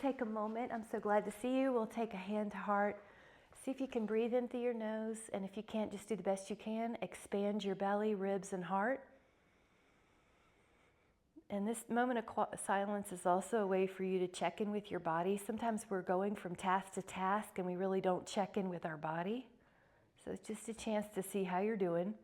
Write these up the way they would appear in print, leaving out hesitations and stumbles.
Take a moment. I'm so glad to see you. We'll take a hand to heart. See if you can breathe in through your nose, and if you can't, just do the best you can. Expand your belly, ribs, and heart. And this moment of silence is also a way for you to check in with your body. Sometimes we're going from task to task and we really don't check in with our body. So it's just a chance to see how you're doing.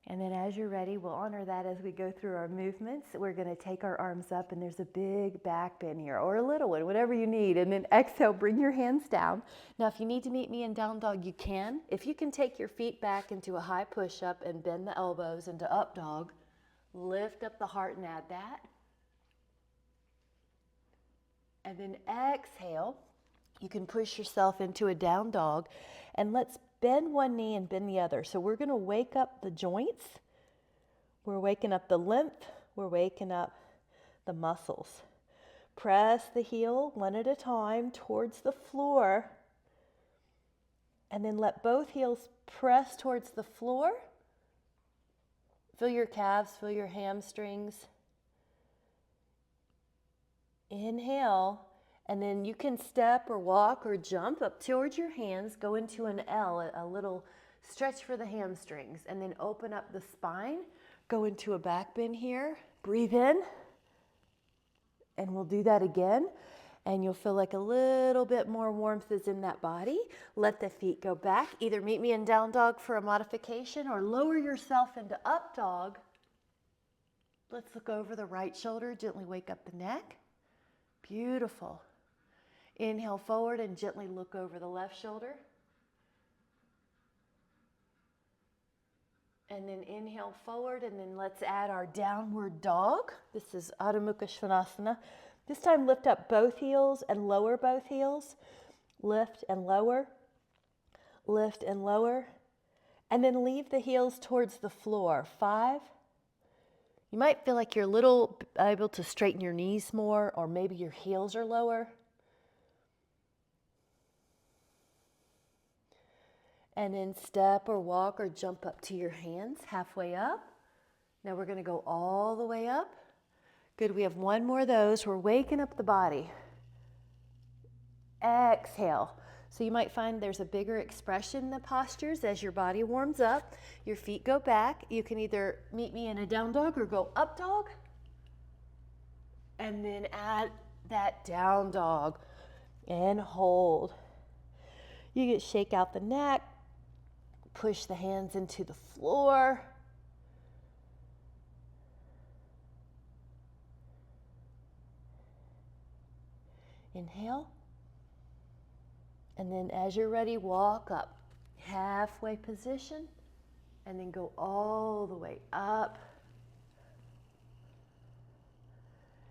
And then as you're ready, we'll honor that as we go through our movements. We're going to take our arms up, and there's a big back bend here, or a little one, whatever you need. And then exhale, bring your hands down. Now, if you need to meet me in down dog, you can. If you can take your feet back into a high push-up and bend the elbows into up dog, lift up the heart and add that. And then exhale. You can push yourself into a down dog, and let's bend one knee and bend the other. So we're going to wake up the joints. We're waking up the lymph. We're waking up the muscles. Press the heel one at a time towards the floor, and then let both heels press towards the floor. Feel your calves, feel your hamstrings. Inhale. And then you can step or walk or jump up towards your hands, go into an L, a little stretch for the hamstrings, and then open up the spine, go into a back bend here, breathe in, and we'll do that again, and you'll feel like a little bit more warmth is in that body. Let the feet go back, either meet me in down dog for a modification or lower yourself into up dog. Let's look over the right shoulder, gently wake up the neck. Beautiful. Inhale forward and gently look over the left shoulder. And then inhale forward, and then let's add our downward dog. This is Adho Mukha Svanasana. This time lift up both heels and lower both heels. Lift and lower. Lift and lower. And then leave the heels towards the floor. 5. You might feel like you're a little able to straighten your knees more, or maybe your heels are lower. And then step or walk or jump up to your hands, halfway up. Now we're going to go all the way up. Good, we have one more of those. We're waking up the body. Exhale. So you might find there's a bigger expression in the postures as your body warms up. Your feet go back. You can either meet me in a down dog or go up dog. And then add that down dog and hold. You can shake out the neck. Push the hands into the floor. Inhale. And then as you're ready, walk up. Halfway position. And then go all the way up.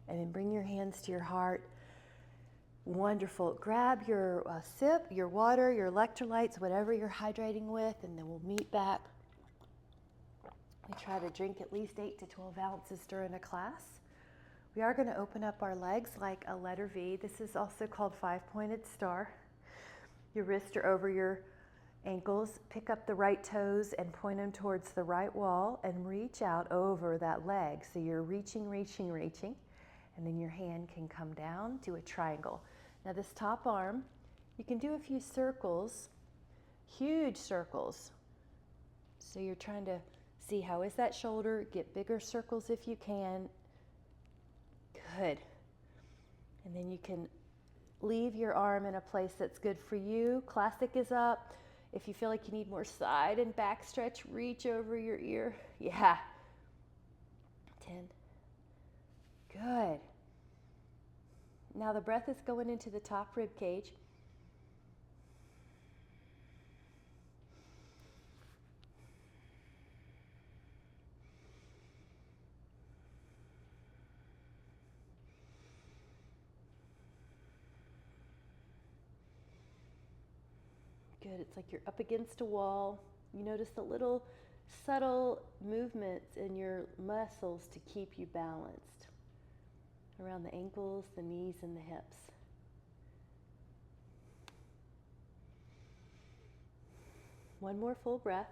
And then bring your hands to your heart. Wonderful. Grab your sip, your water, your electrolytes, whatever you're hydrating with, and then we'll meet back. We try to drink at least 8 to 12 ounces during a class. We are going to open up our legs like a letter V. This is also called 5-pointed star. Your wrists are over your ankles. Pick up the right toes and point them towards the right wall and reach out over that leg. So you're reaching, reaching, reaching. And then your hand can come down to a triangle. Now this top arm, you can do a few circles, huge circles. So you're trying to see how is that shoulder, get bigger circles if you can. Good. And then you can leave your arm in a place that's good for you. Classic is up. If you feel like you need more side and back stretch, reach over your ear. Yeah. 10. Good. Now the breath is going into the top rib cage. Good. It's like you're up against a wall. You notice the little subtle movements in your muscles to keep you balanced around the ankles, the knees, and the hips. One more full breath.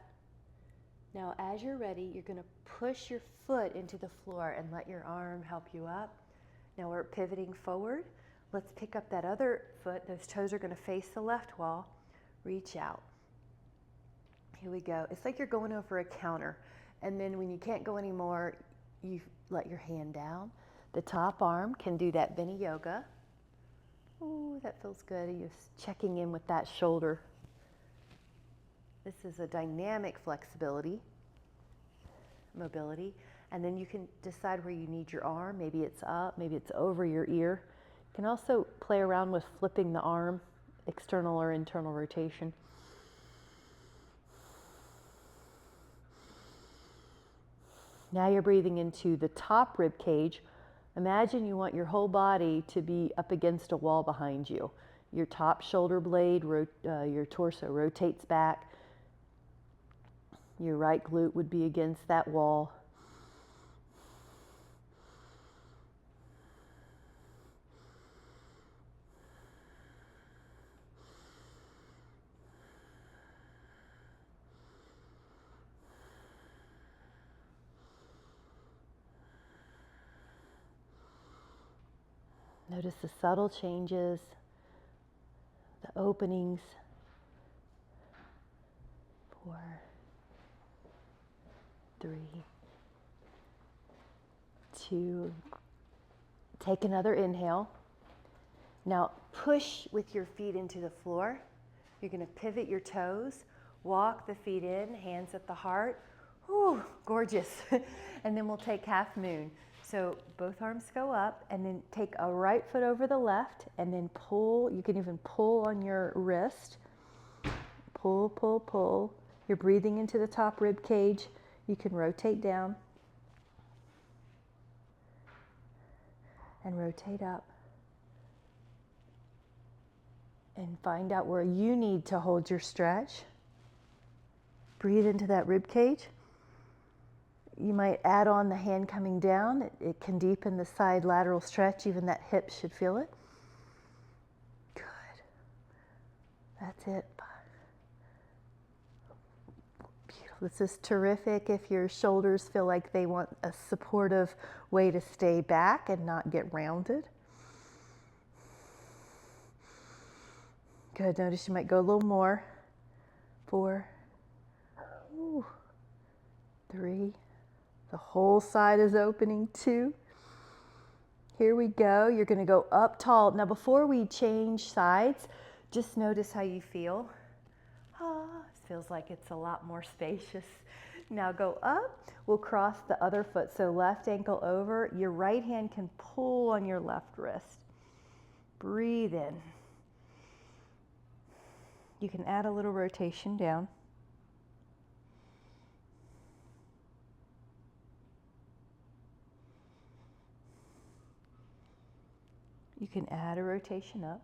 Now, as you're ready, you're going to push your foot into the floor and let your arm help you up. Now we're pivoting forward. Let's pick up that other foot. Those toes are going to face the left wall. Reach out. Here we go. It's like you're going over a counter. And then when you can't go anymore, you let your hand down. The top arm can do that Vinyasa. Ooh, that feels good. You're checking in with that shoulder. This is a dynamic flexibility, mobility. And then you can decide where you need your arm. Maybe it's up, maybe it's over your ear. You can also play around with flipping the arm, external or internal rotation. Now you're breathing into the top rib cage. Imagine you want your whole body to be up against a wall behind you. Your top shoulder blade, your torso rotates back. Your right glute would be against that wall. Notice the subtle changes, the openings. 4, 3, 2. Take another inhale. Now push with your feet into the floor. You're going to pivot your toes, walk the feet in, hands at the heart. Whew, gorgeous. And then we'll take half moon. So both arms go up, and then take a right foot over the left, and then pull. You can even pull on your wrist. Pull, pull, pull. You're breathing into the top rib cage. You can rotate down and rotate up. And find out where you need to hold your stretch. Breathe into that rib cage. You might add on the hand coming down. It can deepen the side lateral stretch. Even that hip should feel it. Good. That's it. Beautiful. This is terrific if your shoulders feel like they want a supportive way to stay back and not get rounded. Good. Notice you might go a little more. 4, 3. The whole side is opening. 2. Here we go. You're going to go up tall. Now before we change sides, just notice how you feel. It feels like it's a lot more spacious. Now go up. We'll cross the other foot. So left ankle over. Your right hand can pull on your left wrist. Breathe in. You can add a little rotation down. You can add a rotation up.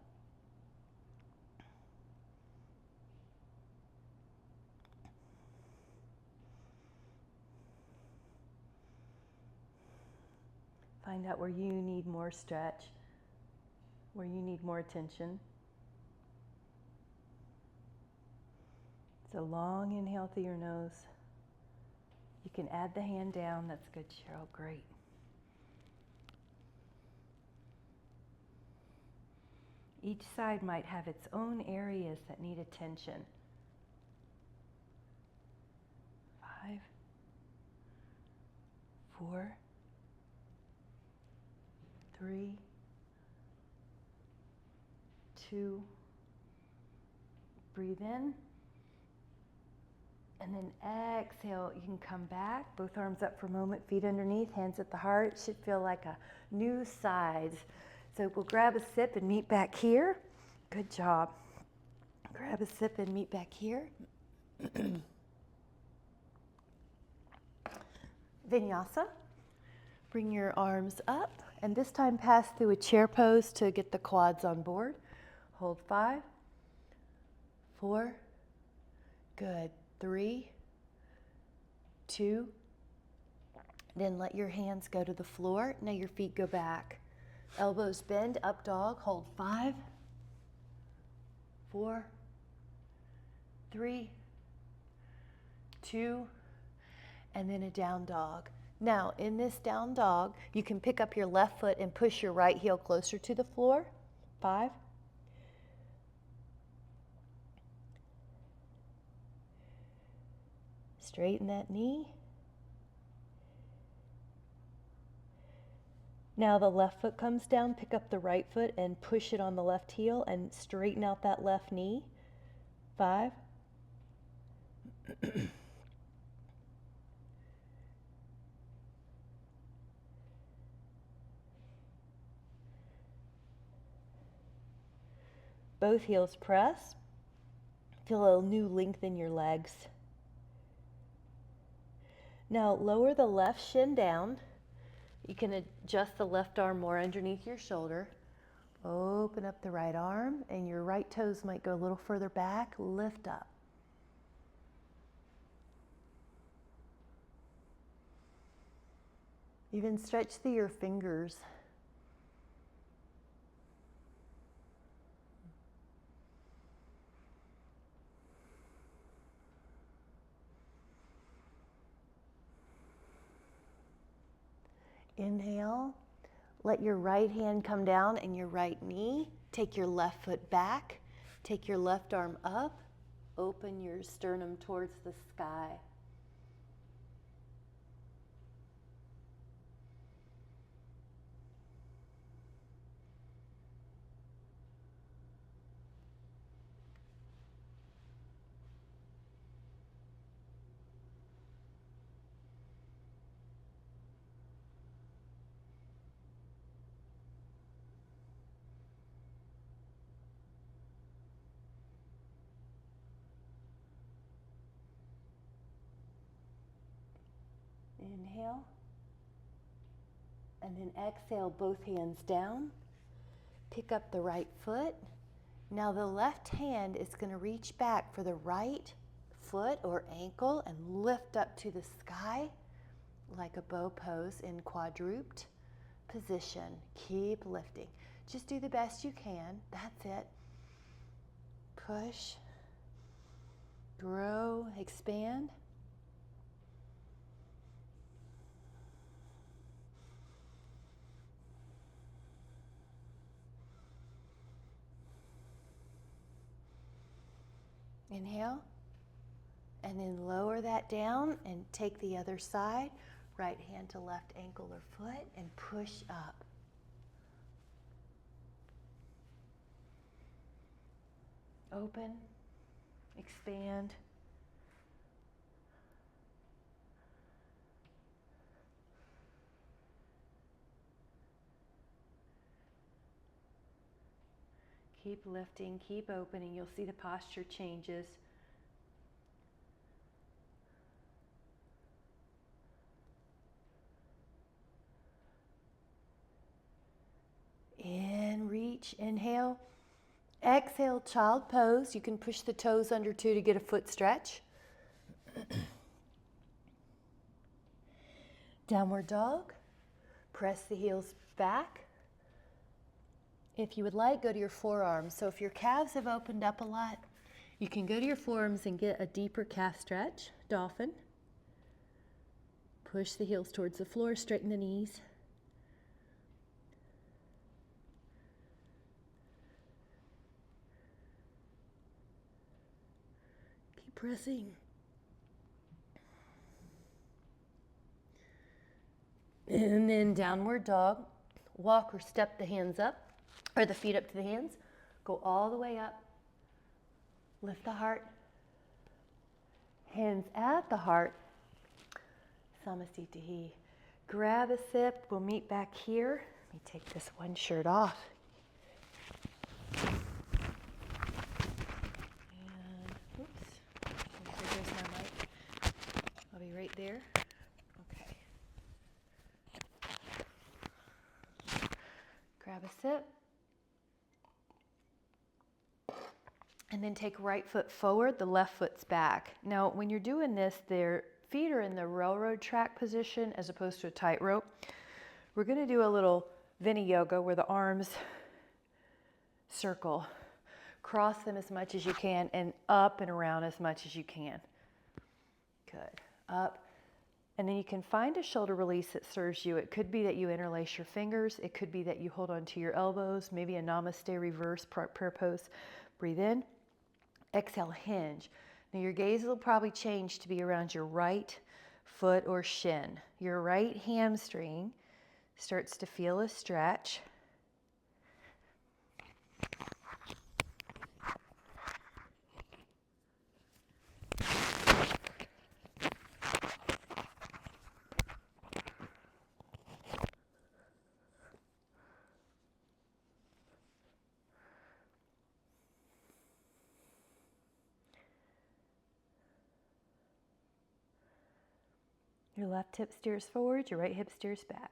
Find out where you need more stretch, where you need more attention. So long inhale through your nose. You can add the hand down. That's good, Cheryl. Great. Each side might have its own areas that need attention. 5, 4, 3, 2. Breathe in. And then exhale. You can come back. Both arms up for a moment. Feet underneath. Hands at the heart. It should feel like a new side. So we'll grab a sip and meet back here. Good job. Grab a sip and meet back here. Vinyasa. Bring your arms up, and this time pass through a chair pose to get the quads on board. Hold 5, 4, good, 3, 2, then let your hands go to the floor. Now your feet go back. Elbows bend, up dog, hold 5, 4, 3, 2, and then a down dog. Now, in this down dog, you can pick up your left foot and push your right heel closer to the floor. 5. Straighten that knee. Now the left foot comes down, pick up the right foot and push it on the left heel and straighten out that left knee. 5. Both heels press. Feel a new length in your legs. Now lower the left shin down. You can adjust the left arm more underneath your shoulder. Open up the right arm and your right toes might go a little further back. Lift up. Even stretch through your fingers. Inhale, let your right hand come down and your right knee. Take your left foot back, take your left arm up, open your sternum towards the sky. Inhale, and then exhale, both hands down. Pick up the right foot. Now the left hand is going to reach back for the right foot or ankle and lift up to the sky like a bow pose in quadruped position. Keep lifting. Just do the best you can. That's it. Push, grow, expand. Inhale, and then lower that down and take the other side, right hand to left ankle or foot, and push up. Open, expand. Keep lifting, keep opening. You'll see the posture changes. In, reach, inhale. Exhale, child pose. You can push the toes under too to get a foot stretch. Downward dog. Press the heels back. If you would like, go to your forearms. So if your calves have opened up a lot, you can go to your forearms and get a deeper calf stretch, dolphin. Push the heels towards the floor, straighten the knees. Keep pressing. And then downward dog. Walk or step the hands up. Or the feet up to the hands. Go all the way up. Lift the heart. Hands at the heart. Samasthiti. Grab a sip. We'll meet back here. Let me take this one shirt off. And, oops. There's my mic. I'll be right there. Okay. Grab a sip. And then take right foot forward, the left foot's back. Now, when you're doing this, their feet are in the railroad track position as opposed to a tightrope. We're going to do a little Vini yoga where the arms circle. Cross them as much as you can and up and around as much as you can. Good. Up, And then you can find a shoulder release that serves you. It could be that you interlace your fingers. It could be that you hold onto your elbows, maybe a namaste reverse prayer pose. Breathe in, exhale, hinge. Now your gaze will probably change to be around your right foot or shin. Your right hamstring starts to feel a stretch. Your left hip steers forward, your right hip steers back.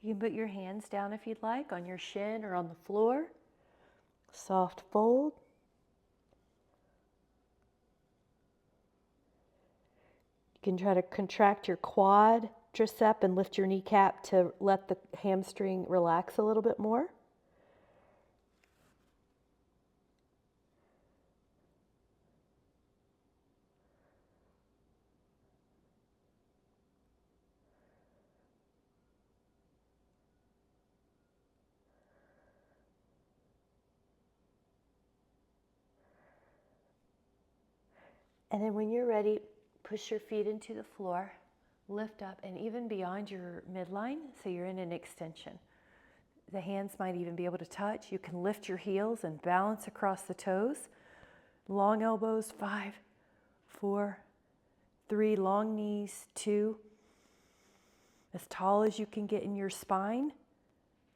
You can put your hands down if you'd like, on your shin or on the floor. Soft fold. You can try to contract your quadricep and lift your kneecap to let the hamstring relax a little bit more. And then when you're ready, push your feet into the floor, lift up, and even beyond your midline, so you're in an extension. The hands might even be able to touch. You can lift your heels and balance across the toes. Long elbows, 5, 4, 3, long knees, 2. As tall as you can get in your spine.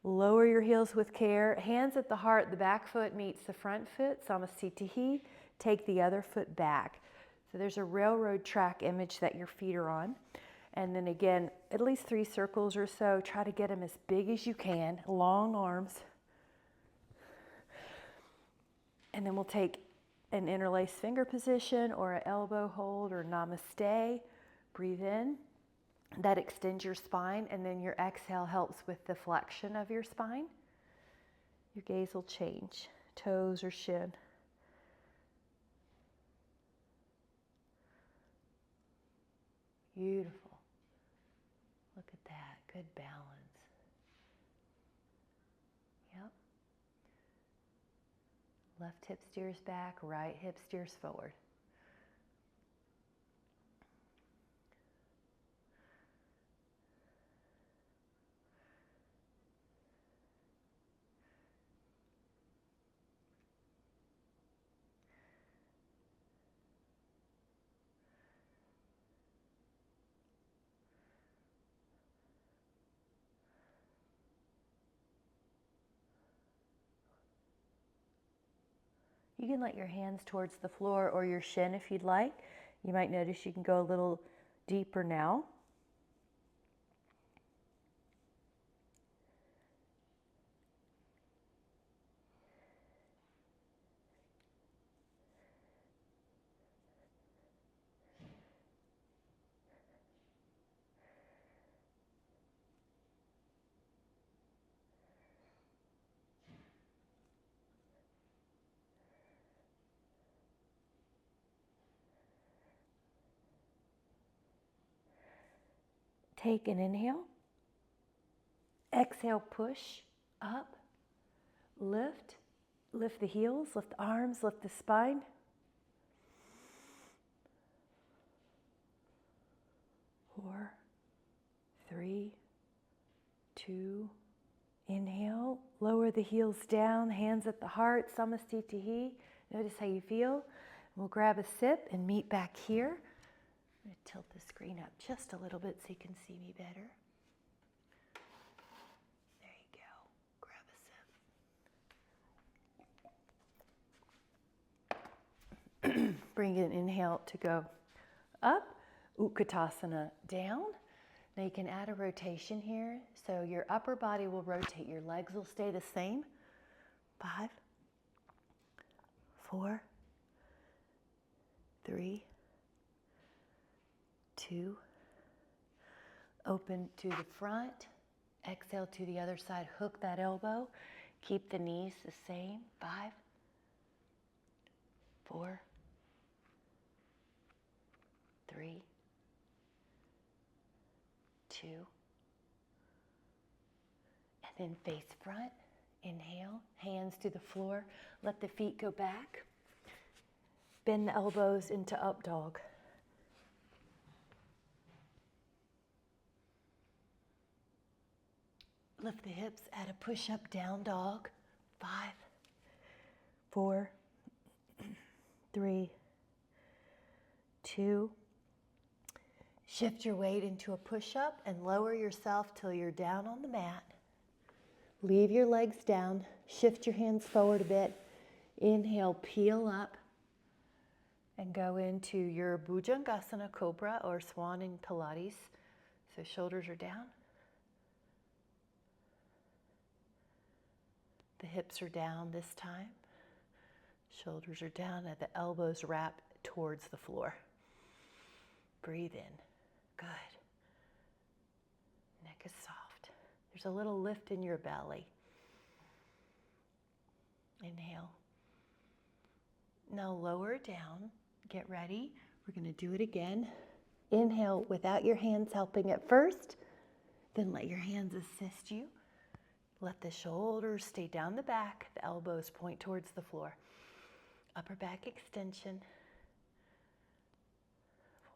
Lower your heels with care. Hands at the heart, the back foot meets the front foot, Samasthiti. Take the other foot back. So there's a railroad track image that your feet are on. And then again, at least 3 circles or so. Try to get them as big as you can. Long arms. And then we'll take an interlaced finger position or an elbow hold or namaste. Breathe in. That extends your spine, and then your exhale helps with the flexion of your spine. Your gaze will change. Toes or shin. Beautiful. Look at that. Good balance. Yep. Left hip steers back, right hip steers forward. You can let your hands towards the floor or your shin if you'd like. You might notice you can go a little deeper now. Take an inhale. Exhale, push up, lift. Lift the heels, lift the arms, lift the spine. Four, 3, 2. Inhale, lower the heels down, hands at the heart, Samasthiti. Notice how you feel. We'll grab a sip and meet back here. I'm going to tilt the screen up just a little bit so you can see me better. There you go. Grab a sip. Bring an inhale to go up. Utkatasana down. Now you can add a rotation here. So your upper body will rotate. Your legs will stay the same. 5, 4, 3, 2. Open to the front. Exhale to the other side. Hook that elbow. Keep the knees the same. 5, 4, 3, 2. And then face front. Inhale, hands to the floor. Let the feet go back. Bend the elbows into up dog. Lift the hips at a push-up down dog. 5, 4, 3, 2. Shift your weight into a push-up and lower yourself till you're down on the mat. Leave your legs down. Shift your hands forward a bit. Inhale, peel up and go into your Bhujangasana Cobra or Swan in Pilates. So shoulders are down. The hips are down this time. Shoulders are down and the elbows wrap towards the floor. Breathe in. Good. Neck is soft. There's a little lift in your belly. Inhale. Now lower down. Get ready. We're going to do it again. Inhale without your hands helping at first. Then let your hands assist you. Let the shoulders stay down the back. The elbows point towards the floor. Upper back extension. 4.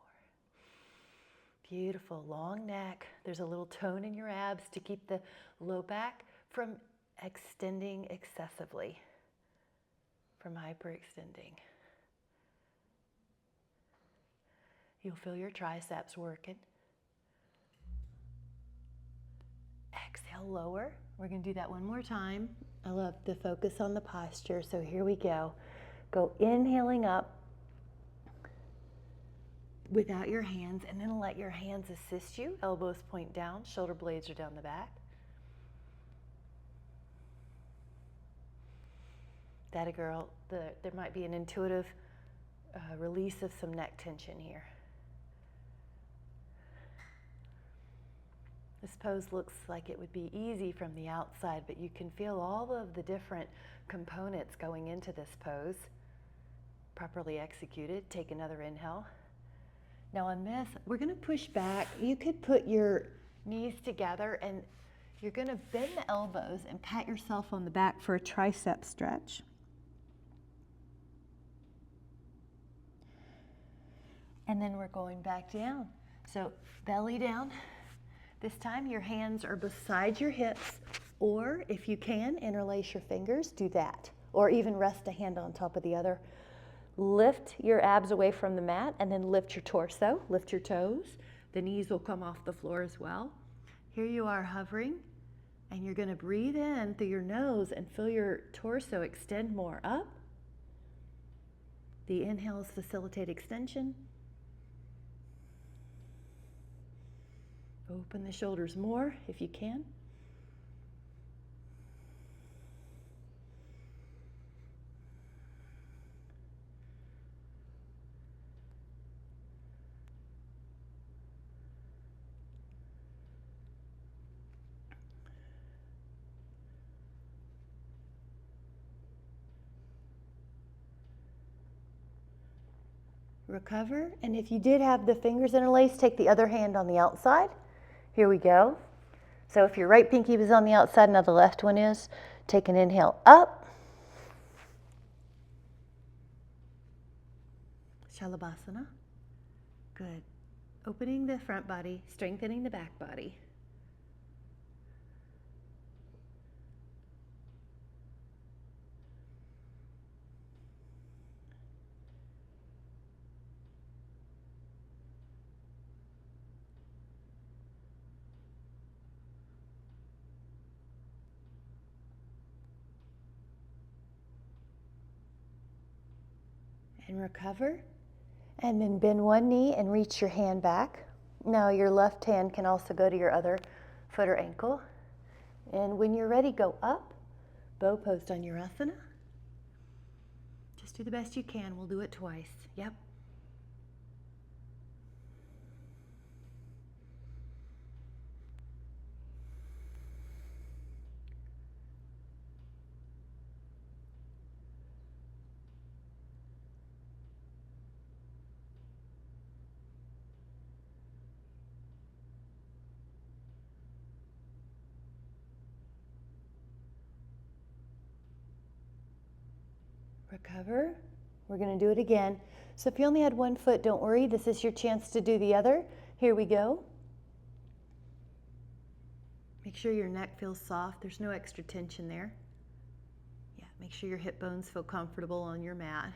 Beautiful, long neck. There's a little tone in your abs to keep the low back from extending excessively, from hyperextending. You'll feel your triceps working. Exhale, lower. We're going to do that one more time. I love the focus on the posture, so here we go. Go inhaling up without your hands, and then let your hands assist you. Elbows point down, shoulder blades are down the back. That a girl, there might be an intuitive release of some neck tension here. This pose looks like it would be easy from the outside, but you can feel all of the different components going into this pose. Properly executed. Take another inhale. Now on this, we're going to push back. You could put your knees together and you're going to bend the elbows and pat yourself on the back for a tricep stretch. And then we're going back down. So belly down. This time your hands are beside your hips, or if you can, interlace your fingers, do that. Or even rest a hand on top of the other. Lift your abs away from the mat and then lift your torso, lift your toes. The knees will come off the floor as well. Here you are hovering, and you're going to breathe in through your nose and feel your torso extend more up. The inhales facilitate extension. Open the shoulders more if you can. Recover, and if you did have the fingers interlaced, take the other hand on the outside. Here we go. So if your right pinky was on the outside, now the left one is. Take an inhale up. Shalabhasana. Good. Opening the front body, strengthening the back body. And recover, and then bend one knee and reach your hand back. Now your left hand can also go to your other foot or ankle. And when you're ready, go up, bow posed on your asana. Just do the best you can. We'll do it twice. Yep. Recover. We're going to do it again. So if you only had one foot, don't worry. This is your chance to do the other. Here we go. Make sure your neck feels soft. There's no extra tension there. Yeah, make sure your hip bones feel comfortable on your mat.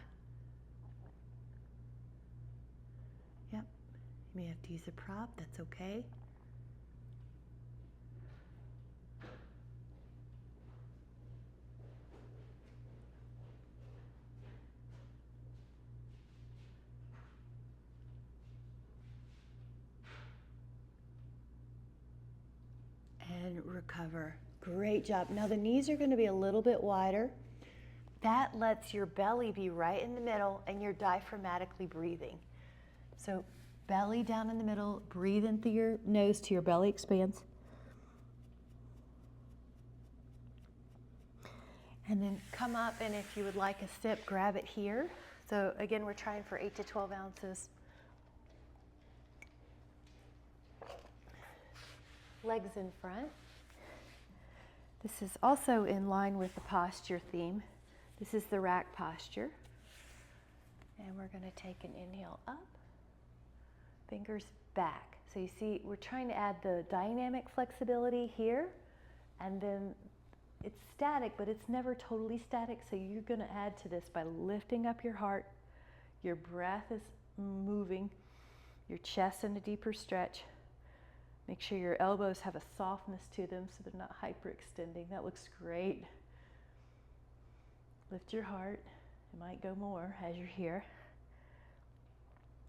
Yep. You may have to use a prop. That's okay. And recover. Great job. Now the knees are going to be a little bit wider. That lets your belly be right in the middle and you're diaphragmatically breathing. So belly down in the middle, breathe in through your nose till your belly expands. And then come up, and if you would like a sip, grab it here. So again, we're trying for 8 to 12 ounces. Legs in front. This is also in line with the posture theme. This is the rack posture. And we're going to take an inhale up, fingers back. So you see, we're trying to add the dynamic flexibility here, and then it's static, but it's never totally static. So you're going to add to this by lifting up your heart. Your breath is moving, your chest in a deeper stretch. Make sure your elbows have a softness to them so they're not hyperextending. That looks great. Lift your heart. It might go more as you're here.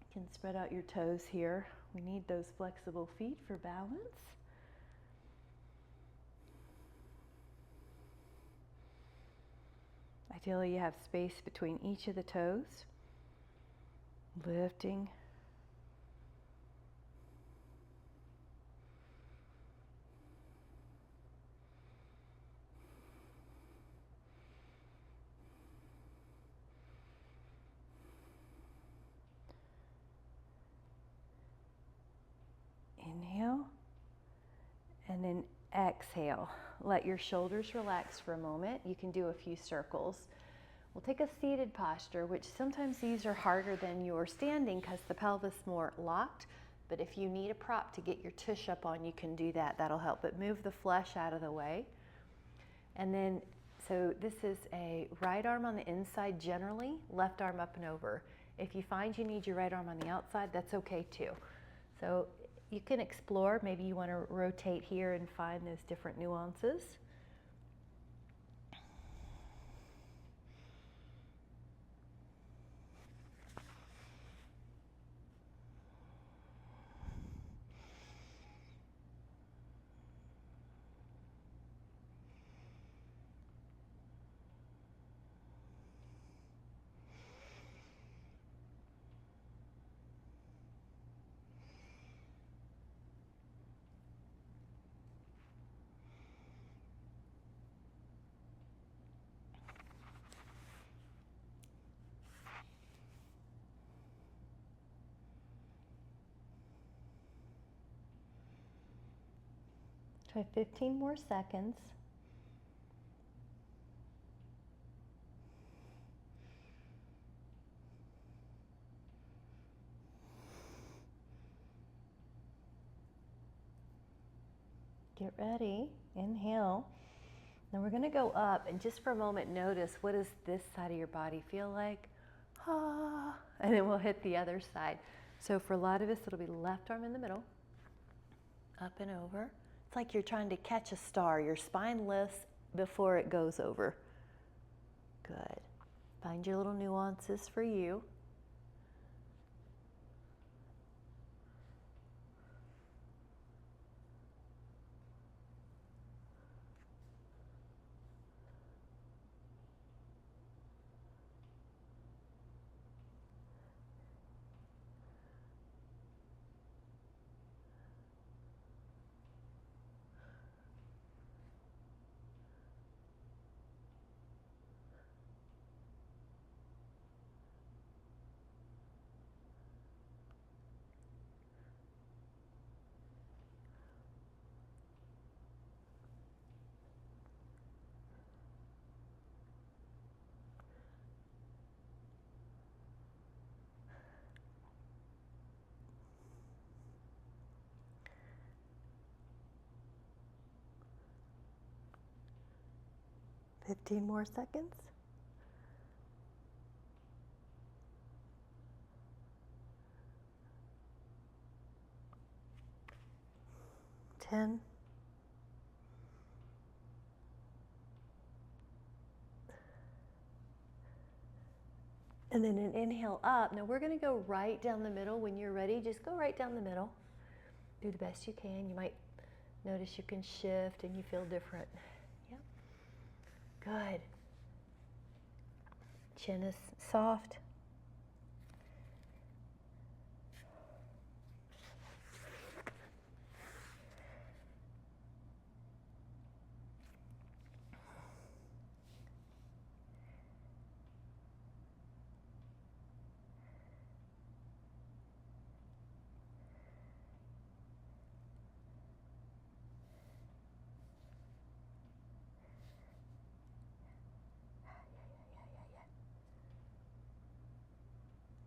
You can spread out your toes here. We need those flexible feet for balance. Ideally, you have space between each of the toes. Lifting. Inhale, and then exhale. Let your shoulders relax for a moment. You can do a few circles. We'll take a seated posture, which sometimes these are harder than your standing because the pelvis is more locked. But if you need a prop to get your tush up on, you can do that. That'll help. But move the flesh out of the way. And then, so this is a right arm on the inside generally, left arm up and over. If you find you need your right arm on the outside, that's okay too. So you can explore. Maybe you want to rotate here and find those different nuances. Try 15 more seconds. Get ready. Inhale. Then we're going to go up, and just for a moment notice, what does this side of your body feel like? Ah, and then we'll hit the other side. So for a lot of us, it'll be left arm in the middle, up and over. It's like you're trying to catch a star. Your spine lifts before it goes over. Good. Find your little nuances for you. 15 more seconds. 10. And then an inhale up. Now we're going to go right down the middle. When you're ready, just go right down the middle. Do the best you can. You might notice you can shift and you feel different. Yep. Good. Chin is soft. Yeah.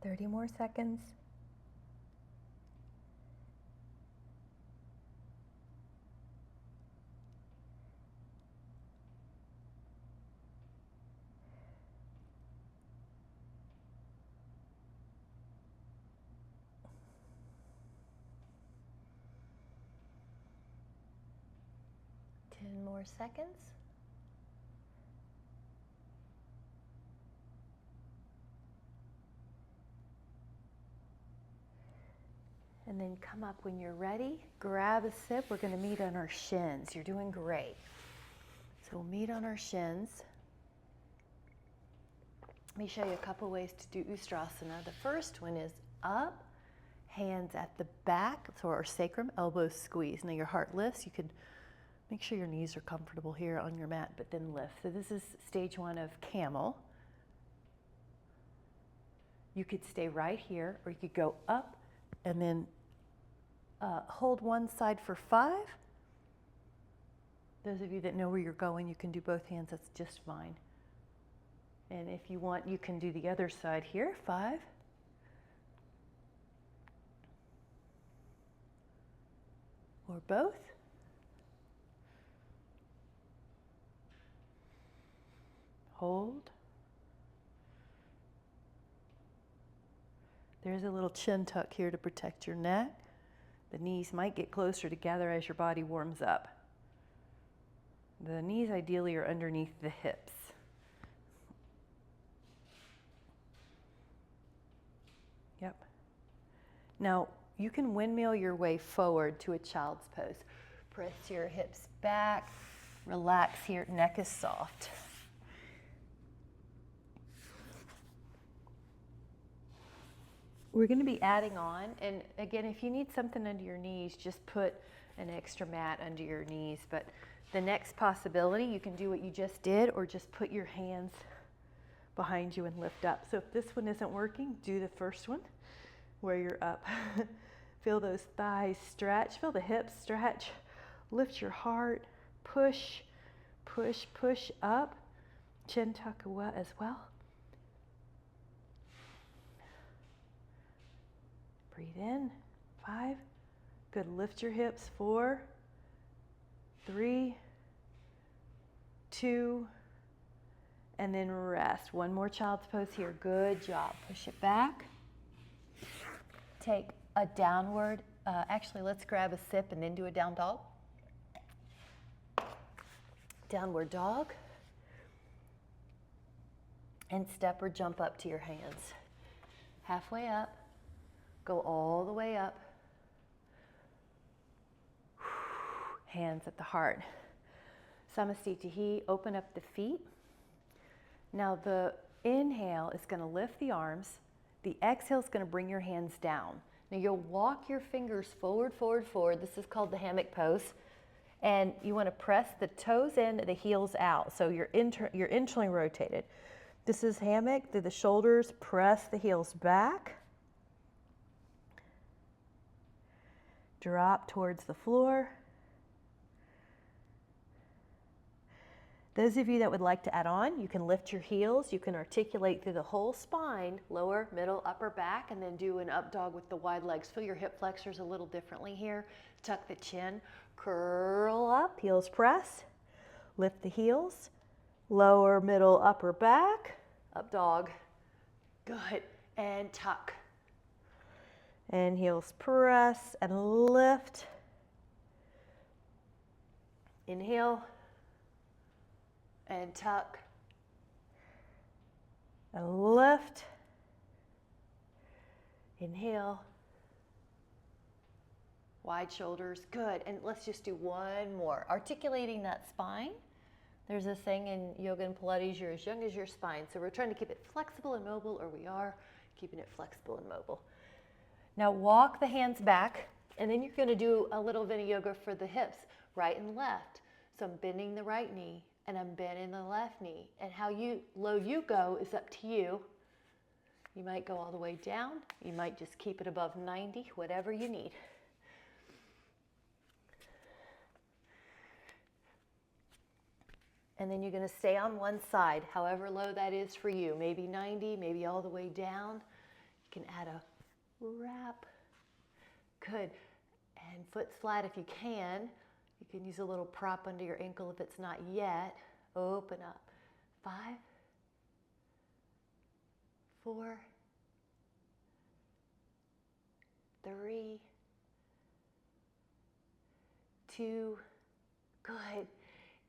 30 more seconds. More seconds. And then come up when you're ready. Grab a sip. We're going to meet on our shins. You're doing great. So we'll meet on our shins. Let me show you a couple ways to do Ustrasana. The first one is up, hands at the back, so our sacrum, elbows squeeze. Now your heart lifts. You could make sure your knees are comfortable here on your mat, but then lift. So this is stage one of camel. You could stay right here, or you could go up and then hold one side for 5. Those of you that know where you're going, you can do both hands. That's just fine. And if you want, you can do the other side here. 5. Or both. Hold. There's a little chin tuck here to protect your neck. The knees might get closer together as your body warms up. The knees ideally are underneath the hips. Yep. Now, you can windmill your way forward to a child's pose. Press your hips back, relax here, neck is soft. We're going to be adding on, and again, if you need something under your knees, just put an extra mat under your knees. But the next possibility, you can do what you just did, or just put your hands behind you and lift up. So if this one isn't working, do the first one where you're up. Feel those thighs stretch, feel the hips stretch, lift your heart, push, push, push up, chin tuck as well. Breathe in, 5. Good, lift your hips, 4, 3, 2, and then rest. One more child's pose here, good job. Push it back. Take a downward, actually let's grab a sip and then do a down dog. Downward dog. And step or jump up to your hands. Halfway up. Go all the way up. Hands at the heart. Samastitihi, open up the feet. Now the inhale is going to lift the arms. The exhale is going to bring your hands down. Now you'll walk your fingers forward, forward, forward. This is called the hammock pose. And you want to press the toes in, the heels out. So you're internally rotated. This is hammock, through the shoulders, press the heels back. Drop towards the floor. Those of you that would like to add on, you can lift your heels, you can articulate through the whole spine, lower, middle, upper back, and then do an up dog with the wide legs. Feel your hip flexors a little differently here. Tuck the chin, curl up, heels press, lift the heels, Lower, middle, upper back. Up dog. Good. And tuck. And heels press and lift. Inhale. And tuck. And lift. Inhale. Wide shoulders. Good. And let's just do one more. Articulating that spine. There's this thing in yoga and Pilates, you're as young as your spine. So we're trying to keep it flexible and mobile, or we are keeping it flexible and mobile. Now walk the hands back, and then you're going to do a little bit of yoga for the hips, right and left. So I'm bending the right knee, and I'm bending the left knee. And how low you go is up to you. You might go all the way down. You might just keep it above 90, whatever you need. And then you're going to stay on one side, however low that is for you. Maybe 90, maybe all the way down. You can add a wrap. Good. And foot's flat if you can. You can use a little prop under your ankle if it's not yet. Open up. 5, 4, 3, 2, good.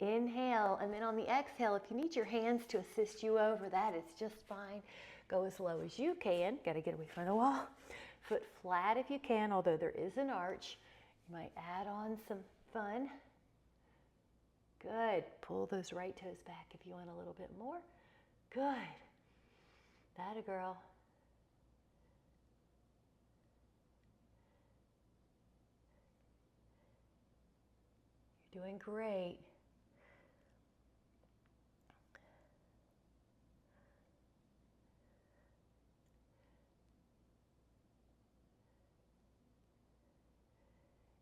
Inhale, and then on the exhale, if you need your hands to assist you over that, it's just fine. Go as low as you can. Got to get away from the wall. Foot flat if you can, although there is an arch. You might add on some fun. Good. Pull those right toes back if you want a little bit more. Good. That a girl. You're doing great.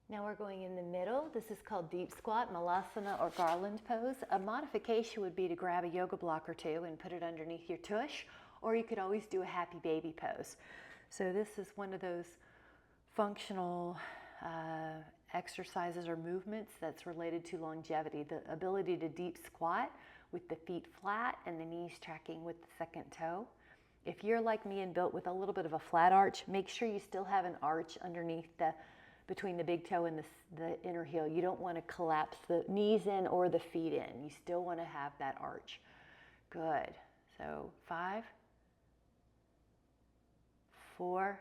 Now we're going in the middle. This is called deep squat, malasana, or garland pose. A modification would be to grab a yoga block or two and put it underneath your tush, or you could always do a happy baby pose. So this is one of those functional exercises or movements that's related to longevity, the ability to deep squat with the feet flat and the knees tracking with the second toe. If you're like me and built with a little bit of a flat arch, make sure you still have an arch underneath between the big toe and the inner heel. You don't want to collapse the knees in or the feet in. You still want to have that arch. Good. So 5, 4,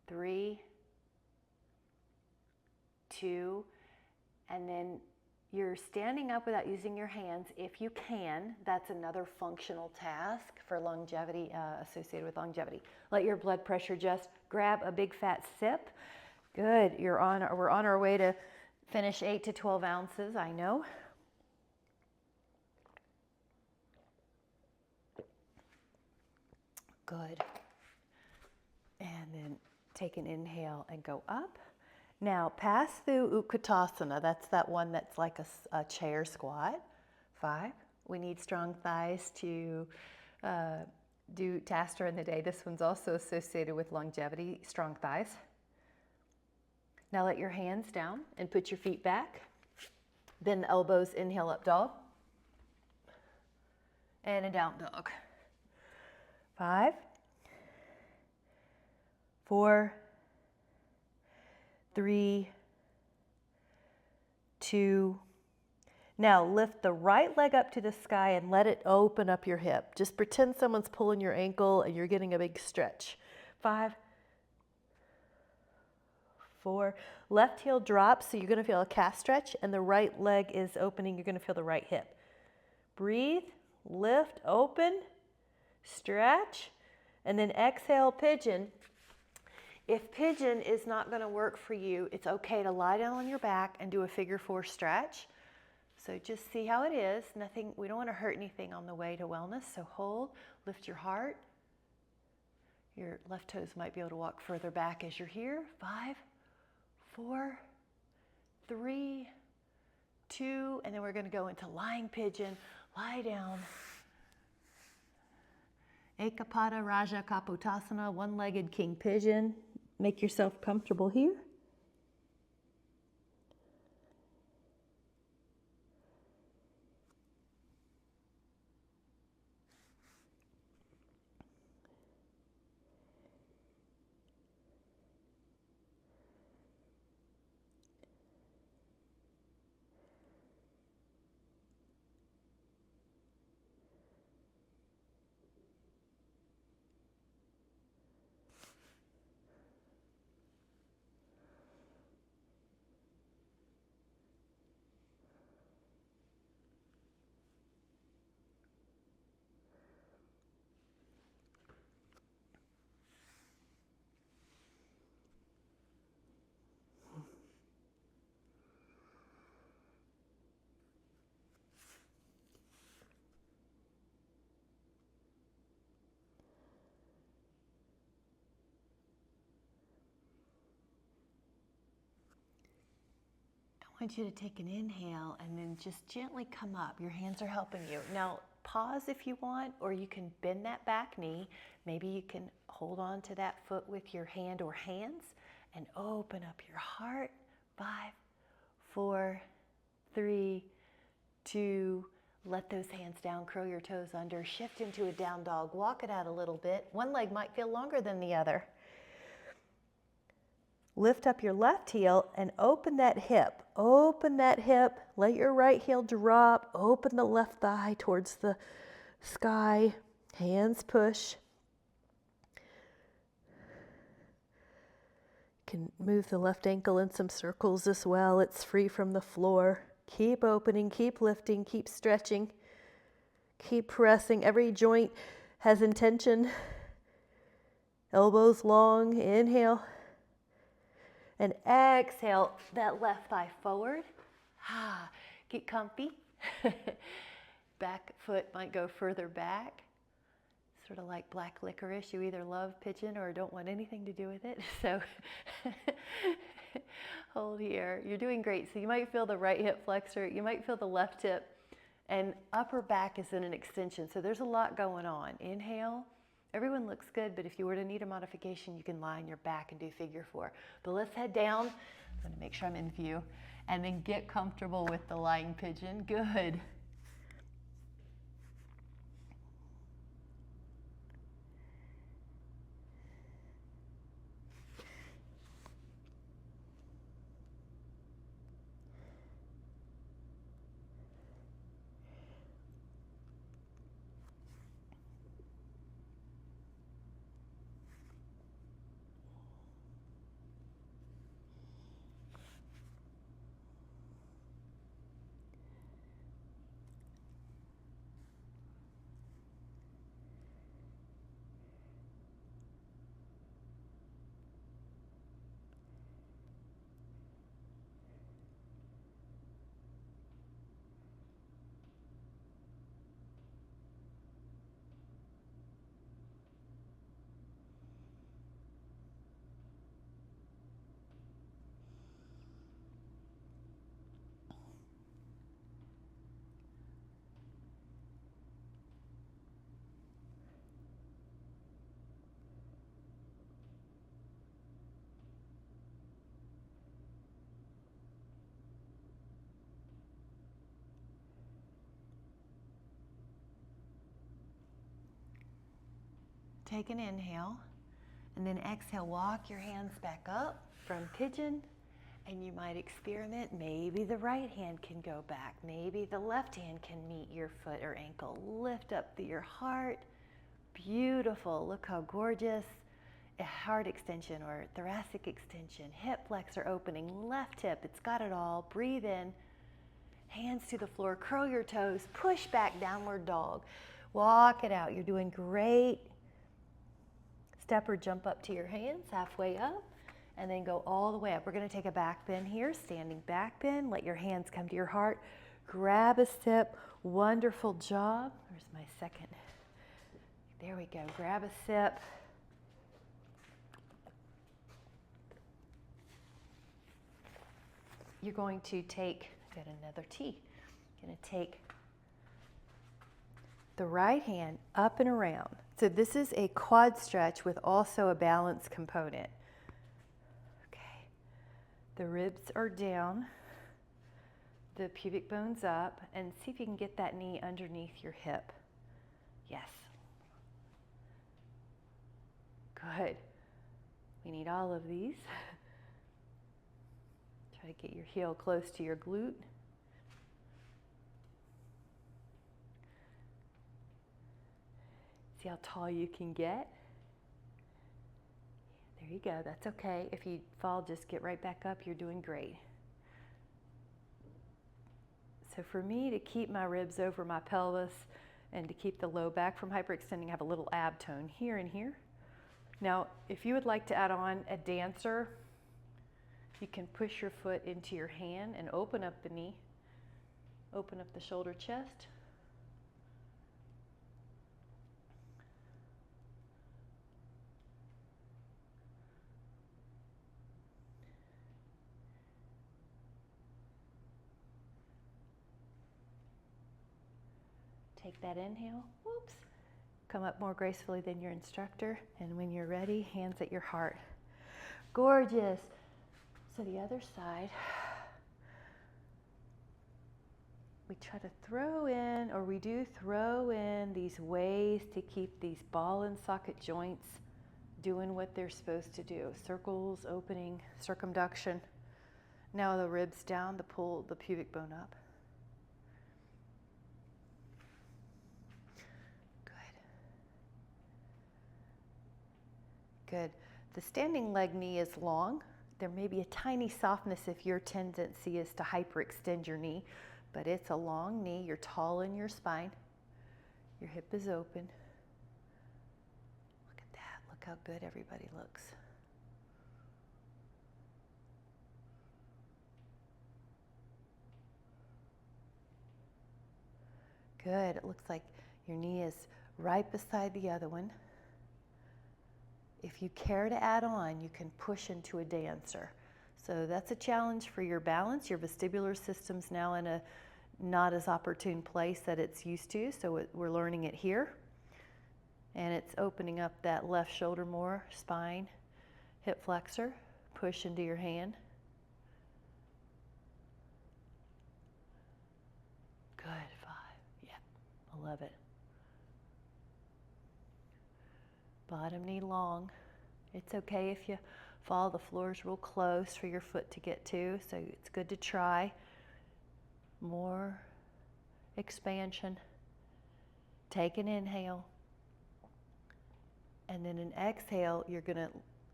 3, 2, and then you're standing up without using your hands if you can. That's another functional task for longevity, associated with longevity. Let your blood pressure just grab a big fat sip. Good. We're on our way to finish 8 to 12 ounces, I know. Good. And then take an inhale and go up. Now pass through Utkatasana. That's that one that's like a chair squat. 5. We need strong thighs to do tasks during the day. This one's also associated with longevity, strong thighs. Now let your hands down and put your feet back. Bend the elbows, inhale up dog. And a down dog. 5, 4, 3, 2. Now lift the right leg up to the sky and let it open up your hip. Just pretend someone's pulling your ankle and you're getting a big stretch. 5, 4. Left heel drops, so you're going to feel a calf stretch, and the right leg is opening. You're going to feel the right hip. Breathe, lift, open, stretch, and then exhale, pigeon. If pigeon is not going to work for you, it's okay to lie down on your back and do a figure 4 stretch. So just see how it is. Nothing, we don't want to hurt anything on the way to wellness. So hold, lift your heart. Your left toes might be able to walk further back as you're here. 5, 4, 3, 2, and then we're going to go into lying pigeon. Lie down. Ekapada Raja Kapotasana, one-legged king pigeon. Make yourself comfortable here. want you to take an inhale and then just gently come up. Your hands are helping you. Now, pause if you want, or you can bend that back knee. Maybe you can hold on to that foot with your hand or hands and open up your heart. 5, 4, 3, 2, let those hands down, curl your toes under, shift into a down dog, walk it out a little bit. One leg might feel longer than the other. Lift up your left heel and open that hip. Open that hip, let your right heel drop, open the left thigh towards the sky, hands push. You can move the left ankle in some circles as well. It's free from the floor. Keep opening, keep lifting, keep stretching, keep pressing. Every joint has intention. Elbows long, inhale. And exhale, that left thigh forward. Get comfy. Back foot might go further back. Sort of like black licorice. You either love Pigeon or don't want anything to do with it. So hold here. You're doing great. So you might feel the right hip flexor. You might feel the left hip. And upper back is in an extension. So there's a lot going on. Inhale. Everyone looks good, but if you were to need a modification, you can lie on your back and do figure 4. But let's head down. I'm going to make sure I'm in view. And then get comfortable with the lying pigeon. Good. Take an inhale, and then exhale, walk your hands back up from pigeon, and you might experiment. Maybe the right hand can go back. Maybe the left hand can meet your foot or ankle. Lift up through your heart. Beautiful. Look how gorgeous. A heart extension or thoracic extension. Hip flexor opening. Left hip. It's got it all. Breathe in. Hands to the floor. Curl your toes. Push back, downward dog. Walk it out. You're doing great. Step or jump up to your hands, halfway up, and then go all the way up. We're going to take a back bend here, standing back bend. Let your hands come to your heart. Grab a sip. Wonderful job. Where's my second? There we go. Grab a sip. You're going to take, got another tea. You're going to take the right hand up and around. So this is a quad stretch with also a balance component. Okay. The ribs are down, the pubic bone's up, and see if you can get that knee underneath your hip. Yes. Good. We need all of these. Try to get your heel close to your glute. See how tall you can get. There you go. That's okay. If you fall, just get right back up. You're doing great. So for me, to keep my ribs over my pelvis and to keep the low back from hyperextending, I have a little ab tone here and here. Now, if you would like to add on a dancer, you can push your foot into your hand and open up the knee. Open up the shoulder, chest. Take that inhale, whoops. Come up more gracefully than your instructor, and when you're ready, hands at your heart. Gorgeous. So the other side, we try to throw in, or we do throw in these ways to keep these ball and socket joints doing what they're supposed to do. Circles, opening, circumduction. Now the ribs down, the pull, the pubic bone up. Good. The standing leg knee is long. There may be a tiny softness if your tendency is to hyperextend your knee, but it's a long knee. You're tall in your spine. Your hip is open. Look at that. Look how good everybody looks. Good. It looks like your knee is right beside the other one. If you care to add on, you can push into a dancer. So that's a challenge for your balance. Your vestibular system's now in a not as opportune place that it's used to, so we're learning it here. And it's opening up that left shoulder more, spine, hip flexor, push into your hand. Good, 5, yeah, I love it. Bottom knee long. It's okay if you fall, the floor's real close for your foot to get to, so it's good to try. More expansion. Take an inhale. And then an exhale, you're gonna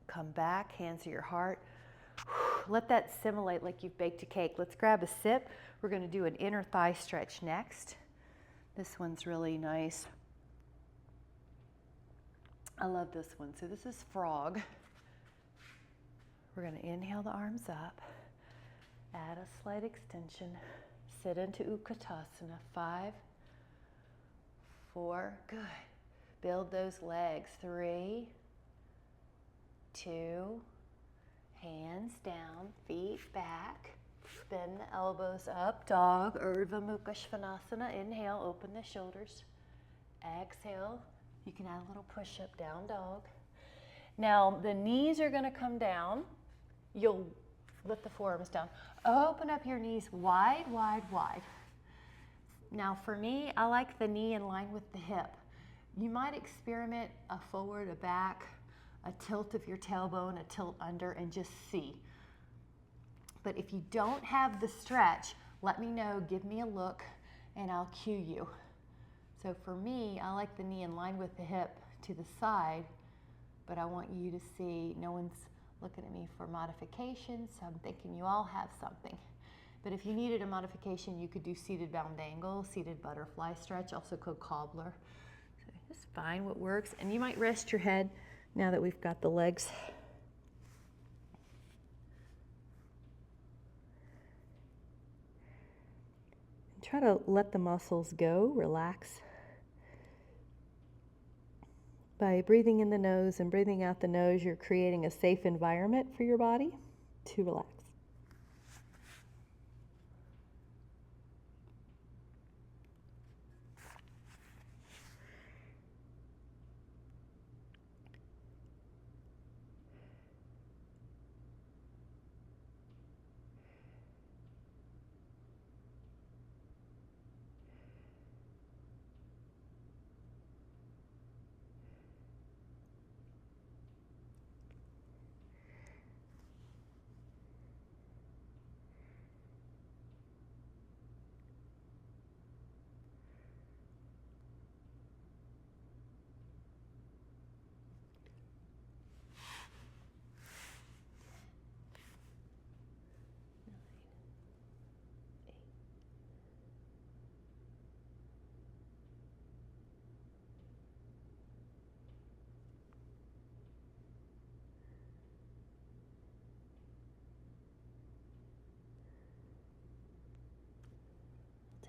come back, hands to your heart. Let that simulate like you've baked a cake. Let's grab a sip. We're gonna do an inner thigh stretch next. This one's really nice. I love this one. So this is frog. We're going to inhale the arms up, add a slight extension, sit into Utkatasana. 5, 4, good. Build those legs. 3, 2, hands down, feet back. Bend the elbows up, dog, Urdhva Mukha Svanasana. Inhale, open the shoulders. Exhale. You can add a little push-up, down dog. Now, the knees are gonna come down. You'll lift the forearms down. Open up your knees wide, wide, wide. Now, for me, I like the knee in line with the hip. You might experiment a forward, a back, a tilt of your tailbone, a tilt under, and just see. But if you don't have the stretch, let me know, give me a look, and I'll cue you. So for me, I like the knee in line with the hip to the side, but I want you to see no one's looking at me for modifications, so I'm thinking you all have something. But if you needed a modification, you could do seated bound angle, seated butterfly stretch, also called cobbler. So just find what works, and you might rest your head now that we've got the legs. And try to let the muscles go, relax. By breathing in the nose and breathing out the nose, you're creating a safe environment for your body to relax.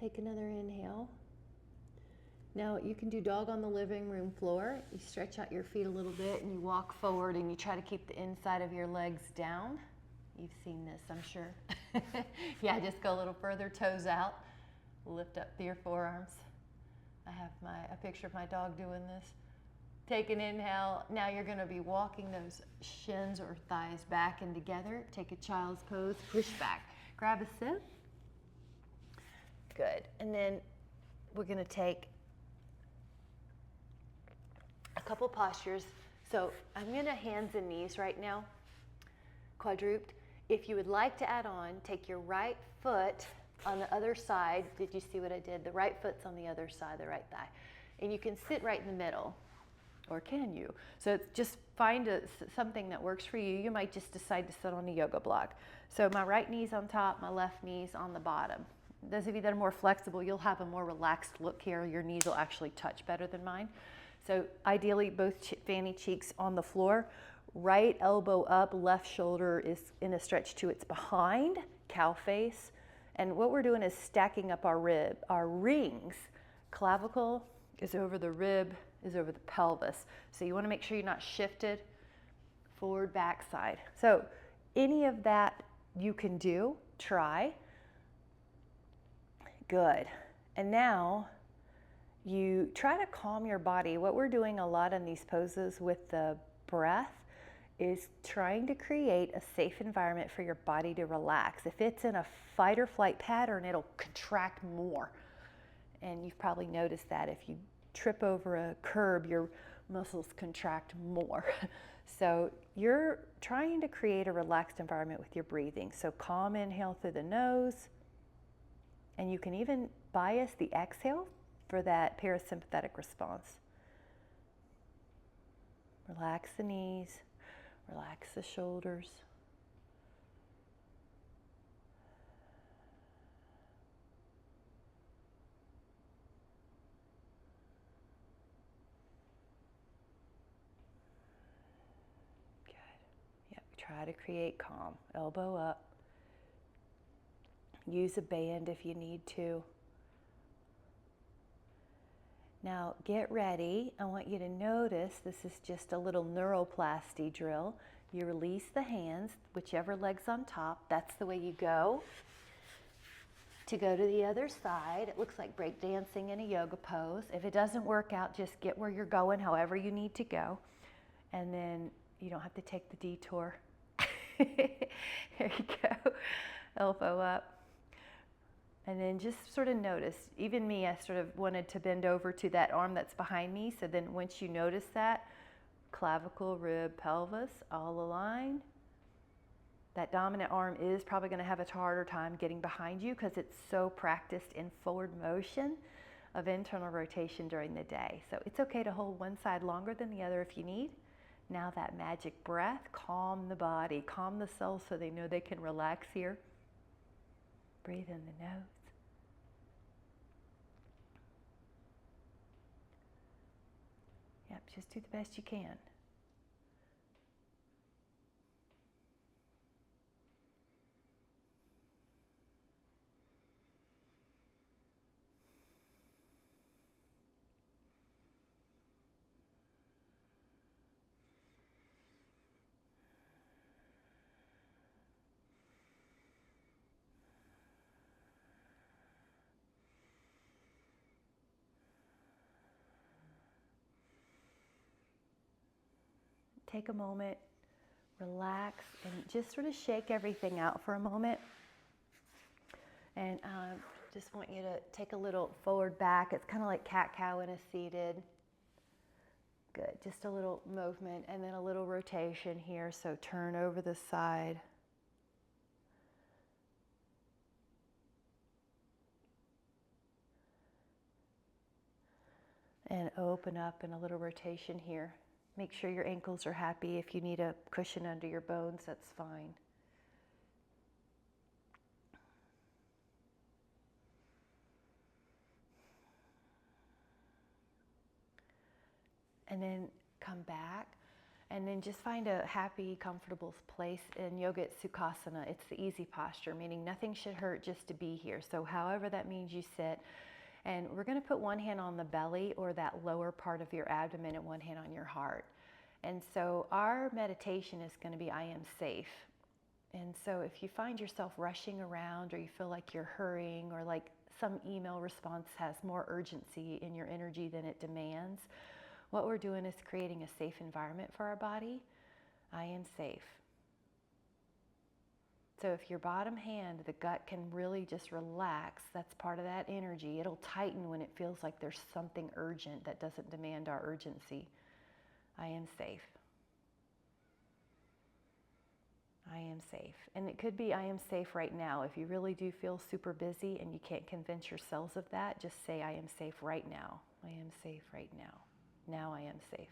Take another inhale. Now you can do dog on the living room floor. You stretch out your feet a little bit and you walk forward and you try to keep the inside of your legs down. You've seen this, I'm sure. Yeah, just go a little further, toes out. Lift up through your forearms. I have a picture of my dog doing this. Take an inhale. Now you're going to be walking those shins or thighs back and together. Take a child's pose, push back. Grab a sip. Good. And then we're going to take a couple postures. So I'm going to hands and knees right now, quadruped. If you would like to add on, take your right foot on the other side. Did you see what I did? The right foot's on the other side, the right thigh. And you can sit right in the middle, or can you? So just find something that works for you. You might just decide to sit on a yoga block. So my right knee's on top, my left knee's on the bottom. Those of you that are more flexible, you'll have a more relaxed look here. Your knees will actually touch better than mine. So ideally, both fanny cheeks on the floor. Right elbow up, left shoulder is in a stretch to its behind, cow face. And what we're doing is stacking up our rings. Clavicle is over the rib, is over the pelvis. So you want to make sure you're not shifted forward, back, side. So any of that you can do, try. Good. And now you try to calm your body. What we're doing a lot in these poses with the breath is trying to create a safe environment for your body to relax. If it's in a fight or flight pattern, it'll contract more. And you've probably noticed that if you trip over a curb, your muscles contract more. So you're trying to create a relaxed environment with your breathing. So calm inhale through the nose, and you can even bias the exhale for that parasympathetic response. Relax the knees, relax the shoulders. Good. Yep, try to create calm. Elbow up. Use a band if you need to. Now get ready. I want you to notice this is just a little neuroplasty drill. You release the hands, whichever leg's on top. That's the way you go. To go to the other side, it looks like break dancing in a yoga pose. If it doesn't work out, just get where you're going, however you need to go. And then you don't have to take the detour. There you go. Elbow up. And then just sort of notice, even me, I sort of wanted to bend over to that arm that's behind me. So then once you notice that, clavicle, rib, pelvis, all aligned. That dominant arm is probably going to have a harder time getting behind you because it's so practiced in forward motion of internal rotation during the day. So it's okay to hold one side longer than the other if you need. Now that magic breath, calm the body, calm the cells so they know they can relax here. Breathe in the nose. Yep, just do the best you can. Take a moment, relax, and just sort of shake everything out for a moment. And just want you to take a little forward back. It's kind of like cat-cow in a seated. Good, just a little movement and then a little rotation here. So turn over the side. And open up and a little rotation here. Make sure your ankles are happy. If you need a cushion under your bones, that's fine. And then come back and then just find a happy, comfortable place. In yoga, it's Sukhasana. It's the easy posture, meaning nothing should hurt just to be here. So however that means you sit. And we're going to put one hand on the belly or that lower part of your abdomen and one hand on your heart. And so our meditation is going to be, I am safe. And so if you find yourself rushing around or you feel like you're hurrying or like some email response has more urgency in your energy than it demands. What we're doing is creating a safe environment for our body. I am safe. So if your bottom hand, the gut can really just relax, that's part of that energy. It'll tighten when it feels like there's something urgent that doesn't demand our urgency. I am safe. I am safe. And it could be I am safe right now. If you really do feel super busy and you can't convince yourselves of that, just say I am safe right now. I am safe right now. Now I am safe.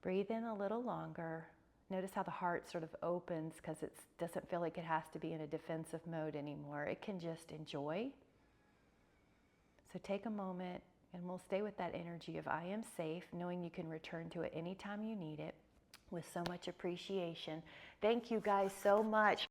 Breathe in a little longer. Notice how the heart sort of opens because it doesn't feel like it has to be in a defensive mode anymore. It can just enjoy. So take a moment and we'll stay with that energy of I am safe, knowing you can return to it anytime you need it with so much appreciation. Thank you guys so much.